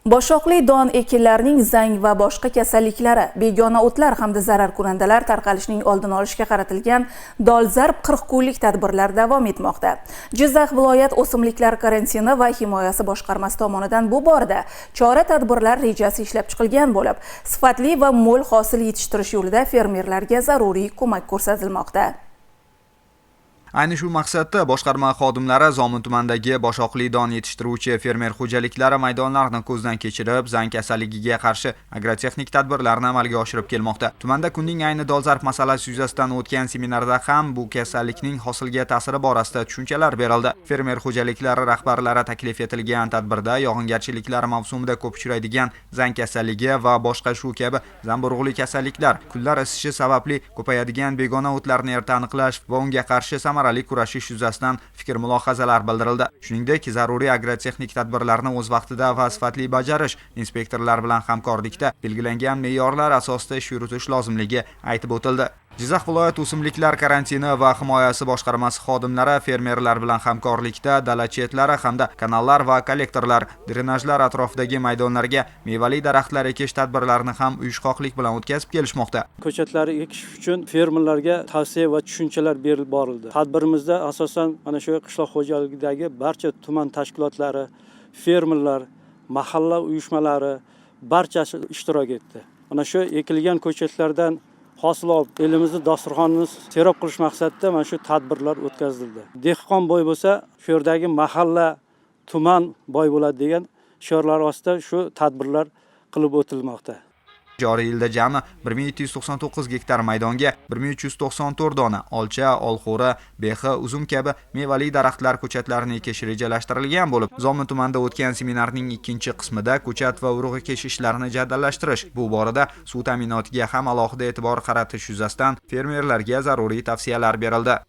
Boshoqli don ekinlarining zang va boshqa kasalliklari, begona o'tlar hamda zararkunandalar tarqalishining oldini olishga qaratilgan dolzarb 40 kunlik tadbirlar davom etmoqda. Jizzax viloyat o'simliklar karantini va himoyasi boshqarmasi tomonidan bu borada chora-tadbirlar rejasi ishlab chiqilgan bo'lib, sifatli va mo'l hosil yetishtirish yo'lida fermerlarga zaruriy ko'mak ko'rsatilmoqda. Ayni shu maqsadda boshqarma xodimlari Zomin tumanidagi boshoqli don yetishtiruvchi fermer xo'jaliklari maydonlarini ko'zdan kechirib, zang kasalligiga qarshi agrotexnik tadbirlarni amalga oshirib kelmoqda. Tumanda kunning ayni dolzarb masalasi yuzasidan o'tgan seminarda ham bu kasallikning hosilga ta'siri borasida tushunchalar berildi. Fermer xo'jaliklari rahbarlari taklif etilgan tadbirda yog'ingarchiliklar mavsumida ko'p uchraydigan zang kasalligi va boshqa shu kabi zamburug'li kasalliklar, kunlar isishi sababli ko'payadigan begona o'tlarni erta aniqlash va unga qarshi samarali kurashish yuzasidan fikr-mulohazalar bildirildi. Shuningdek, zaruriy agrotexnik tadbirlarni o'z vaqtida va sifatli bajarish, inspektorlar bilan hamkorlikda belgilangan me'yorlar asosida ish yuritish lozimligi aytib o'tildi. Jizzax viloyat o'simliklar karantini va himoyasi boshqarmasi xodimlari fermerlar bilan hamkorlikda dala chetlari hamda kanallar va kollektorlar, drenajlar atrofidagi maydonlarga mevali daraxtlar ekish tadbirlarini ham uyushqoqlik bilan o'tkazib kelishmoqda. Ko'chatlar ekish uchun fermerlarga tavsiya va tushunchalar berilib borildi. Tadbirimizda asosan mana shu qishloq xo'jaligidagi barcha tuman tashkilotlari, fermerlar, mahalla uyushmalari barchasi ishtirok etdi. Mana shu ekilgan ko'chatlardan hosil olib, elimizni dasturxonini serob qilish maqsadida mana shu tadbirlar o'tkazildi. Dehqon boy bo'lsa, shu yerdagi mahalla, tuman boy bo'ladi degan shiorlar ostida shu tadbirlar qilib o'tilmoqda. Joriy yilda jami 1799 gektar maydonga 1394 dona olcha, olxo'ri, behi, uzum kabi mevali daraxtlar ko'chatlarini ekish rejalashtirilgan bo'lib, Zomin tumanida o'tgan seminarning ikkinchi qismida ko'chat va urug' ekish ishlarini jadallashtirish, bu borada suv ta'minotiga ham alohida e'tibor qaratish yuzasidan fermerlarga zaruriy tavsiyalar berildi.